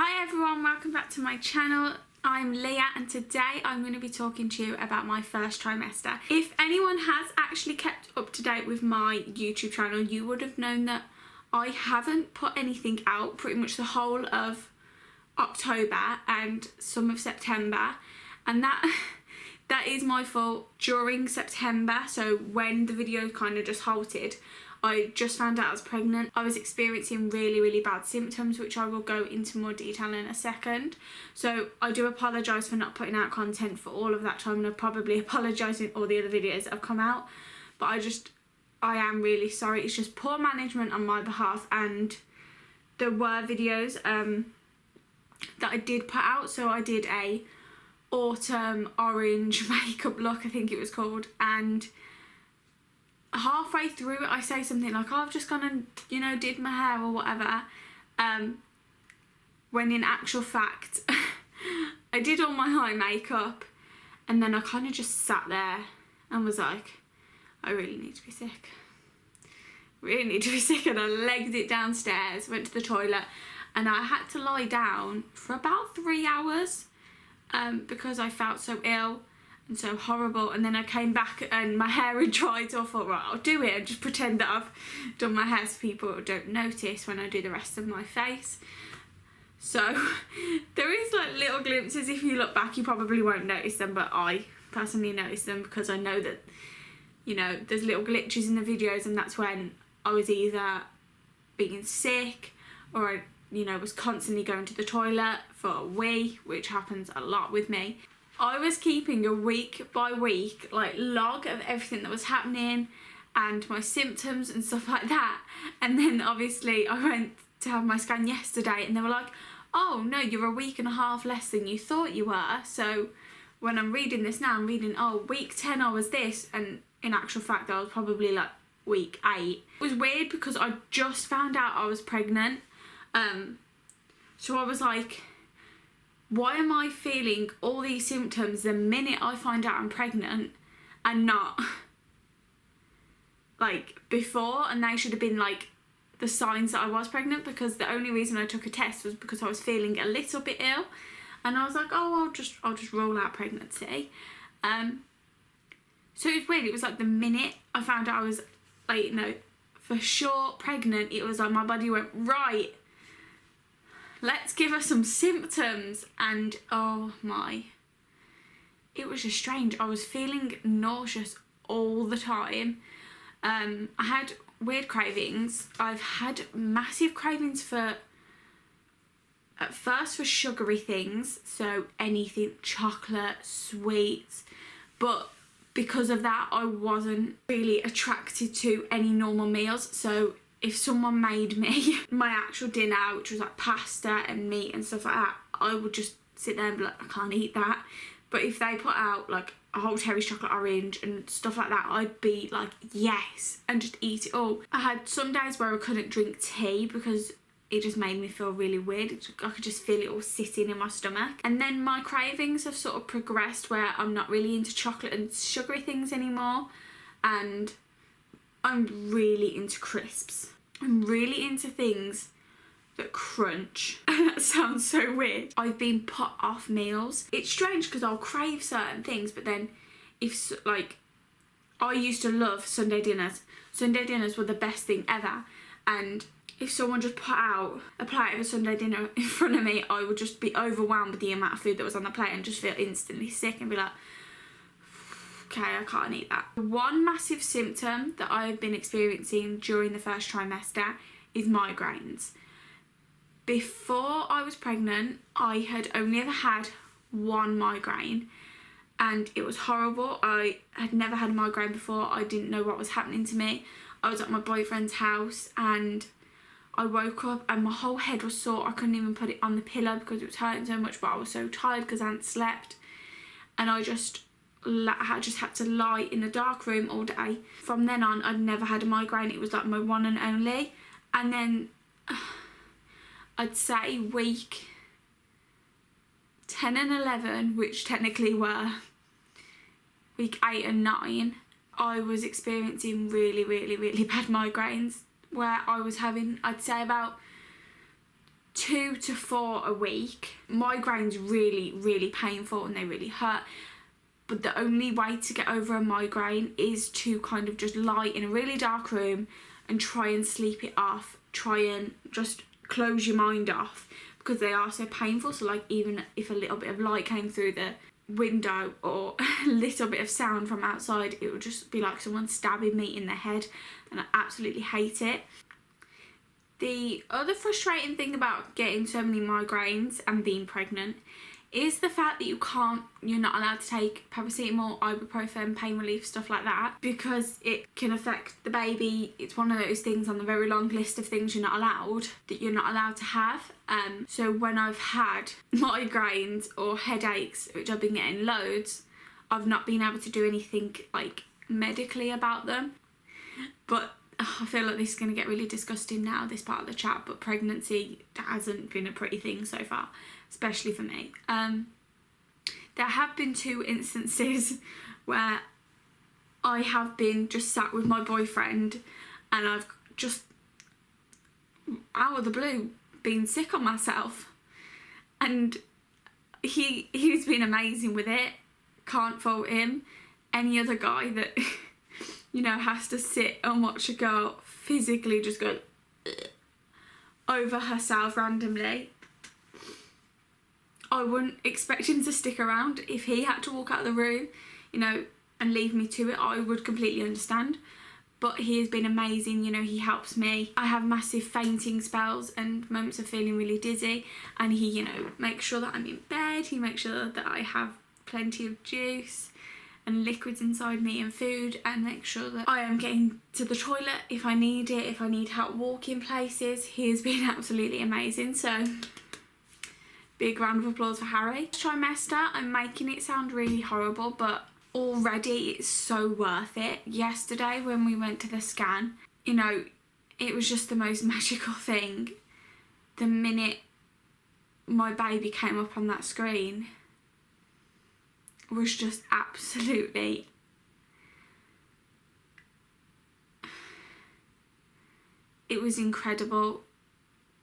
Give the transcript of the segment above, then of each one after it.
Hi everyone, welcome back to my channel. I'm Leah and today I'm going to be talking to you about my first trimester. If anyone has actually kept up to date with my YouTube channel, you would have known that I haven't put anything out pretty much the whole of October and some of September, and that is my fault. During September, so when the video kind of just halted, I just found out I was pregnant. I was experiencing really bad symptoms, which I will go into more detail in a second. So I do apologise for not putting out content for all of that time, and I've probably apologised in all the other videos that have come out. But I am really sorry. It's just poor management on my behalf, and there were videos that I did put out. So I did a autumn orange makeup look, I think it was called, and halfway through it I say something like, oh, I've just gone and, you know, did my hair or whatever, when in actual fact I did all my eye makeup, and then I kind of just sat there and was like, I really need to be sick, and I legged it downstairs, went to the toilet, and I had to lie down for about 3 hours because I felt so ill and so horrible. And then I came back and my hair had dried, so I thought, right, I'll do it and just pretend that I've done my hair so people don't notice when I do the rest of my face. So there is like little glimpses. If you look back you probably won't notice them, but I personally noticed them because I know that, you know, there's little glitches in the videos, and that's when I was either being sick or I, you know, was constantly going to the toilet for a wee, which happens a lot with me. I was keeping a week by week like log of everything that was happening and my symptoms and stuff like that. And then obviously I went to have my scan yesterday and they were like, oh no, you're a week and a half less than you thought you were. So when I'm reading this now, I'm reading, oh, week 10 I was this, and in actual fact I was probably like week 8. It was weird because I just found out I was pregnant. So I was like, why am I feeling all these symptoms the minute I find out I'm pregnant and not like before? And they should have been like the signs that I was pregnant, because the only reason I took a test was because I was feeling a little bit ill, and I was like, oh, I'll just rule out pregnancy. So it was weird. It was like the minute I found out I was, like, you know, for sure pregnant, it was like my body went, right, let's give her some symptoms. And oh my, it was just strange. I was feeling nauseous all the time. I had weird cravings. I've had massive cravings at first for sugary things, so anything chocolate, sweets, but because of that I wasn't really attracted to any normal meals. So if someone made me my actual dinner, which was like pasta and meat and stuff like that, I would just sit there and be like, I can't eat that. But if they put out like a whole Terry's chocolate orange and stuff like that, I'd be like, yes, and just eat it all. I had some days where I couldn't drink tea because it just made me feel really weird. I could just feel it all sitting in my stomach. And then my cravings have sort of progressed where I'm not really into chocolate and sugary things anymore, and I'm really into crisps. I'm really into things that crunch. That sounds so weird. I've been put off meals. It's strange because I'll crave certain things, but then if, like, I used to love Sunday dinners. Sunday dinners were the best thing ever, and if someone just put out a plate of a Sunday dinner in front of me, I would just be overwhelmed with the amount of food that was on the plate and just feel instantly sick and be like, okay, I can't eat that. One massive symptom that I've been experiencing during the first trimester is migraines. Before I was pregnant, I had only ever had one migraine, and it was horrible. I had never had a migraine before. I didn't know what was happening to me. I was at my boyfriend's house and I woke up and my whole head was sore. I couldn't even put it on the pillow because it was hurting so much, but I was so tired because I hadn't slept, and I just had to lie in a dark room all day. From then on, I'd never had a migraine. It was like my one and only. And then I'd say week 10 and 11, which technically were week 8 and 9, I was experiencing really bad migraines, where I was having, I'd say about 2 to 4 a week. Migraine's really, really painful and they really hurt. But the only way to get over a migraine is to kind of just lie in a really dark room and try and sleep it off. Try and just close your mind off, because they are so painful. So like, even if a little bit of light came through the window or a little bit of sound from outside, it would just be like someone stabbing me in the head, and I absolutely hate it. The other frustrating thing about getting so many migraines and being pregnant is the fact that you're not allowed to take paracetamol, ibuprofen, pain relief, stuff like that, because it can affect the baby. It's one of those things on the very long list of things you're not allowed to have. So when I've had migraines or headaches, which I've been getting loads, I've not been able to do anything like medically about them. But I feel like this is going to get really disgusting now, this part of the chat, but pregnancy hasn't been a pretty thing so far, especially for me. There have been 2 instances where I have been just sat with my boyfriend and I've just, out of the blue, been sick on myself. And he's been amazing with it. Can't fault him. Any other guy that you know, has to sit and watch a girl physically just go over herself randomly, I wouldn't expect him to stick around. If he had to walk out of the room, you know, and leave me to it, I would completely understand. But he has been amazing, you know, he helps me. I have massive fainting spells and moments of feeling really dizzy, and he, you know, makes sure that I'm in bed, he makes sure that I have plenty of juice and liquids inside me and food, and make sure that I am getting to the toilet if I need it, if I need help walking places. He has been absolutely amazing, so big round of applause for Harry. Trimester, I'm making it sound really horrible, but already it's so worth it. Yesterday when we went to the scan, you know, it was just the most magical thing. The minute my baby came up on that screen was just absolutely, it was incredible.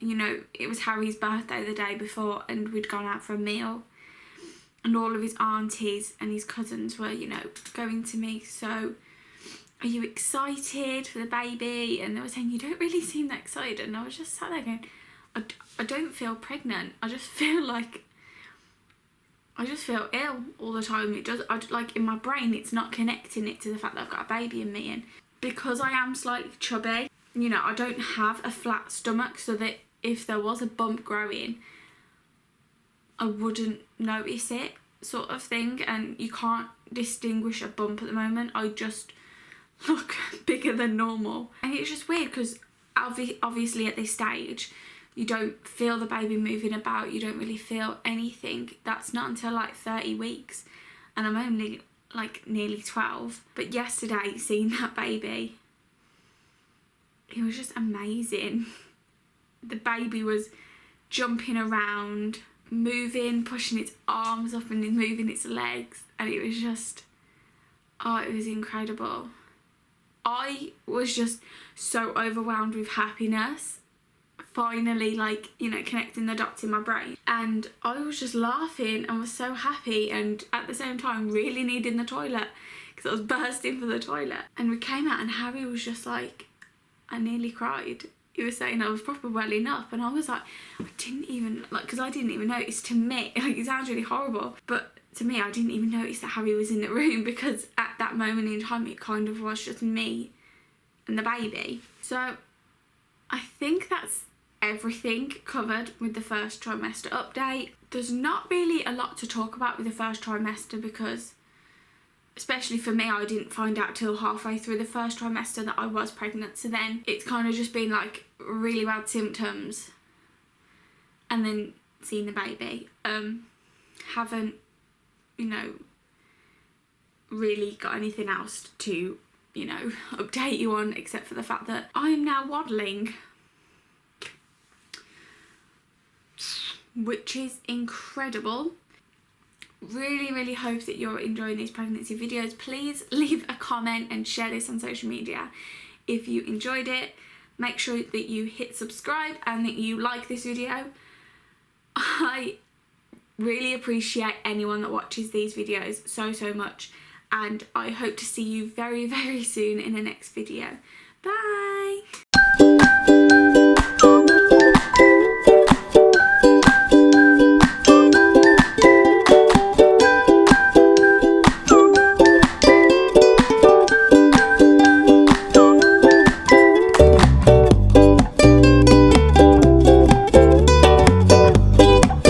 You know, it was Harry's birthday the day before and we'd gone out for a meal, and all of his aunties and his cousins were, you know, going to me, so are you excited for the baby? And they were saying, you don't really seem that excited. And I was just sat there going, I don't feel pregnant. I just feel ill all the time. It does, like in my brain, it's not connecting it to the fact that I've got a baby in me. And because I am slightly chubby, you know, I don't have a flat stomach, so that if there was a bump growing, I wouldn't notice it, sort of thing. And you can't distinguish a bump at the moment. I just look bigger than normal. And it's just weird because obviously at this stage, you don't feel the baby moving about, you don't really feel anything. That's not until like 30 weeks. And I'm only like nearly 12. But yesterday, seeing that baby, it was just amazing. The baby was jumping around, moving, pushing its arms up and moving its legs. And it was just, oh, it was incredible. I was just so overwhelmed with happiness. Finally, like, you know, connecting the dots in my brain, and I was just laughing and was so happy, and at the same time really needing the toilet because I was bursting for the toilet. And we came out and Harry was just like, I nearly cried. He was saying I was proper welling up, and I was like, I didn't even, like, because I didn't even notice. To me, like, it sounds really horrible, but to me, I didn't even notice that Harry was in the room, because at that moment in time it kind of was just me and the baby. So I think that's everything covered with the first trimester update. There's not really a lot to talk about with the first trimester, because especially for me, I didn't find out till halfway through the first trimester that I was pregnant. So then it's kind of just been like really bad symptoms and then seeing the baby. Haven't, you know, really got anything else to, you know, update you on, except for the fact that I am now waddling, which is incredible. Really hope that you're enjoying these pregnancy videos. Please leave a comment and share this on social media if you enjoyed it. make sure that you hit subscribe and that you like this video. I really appreciate anyone that watches these videos so much, and I hope to see you very soon in the next video. Bye!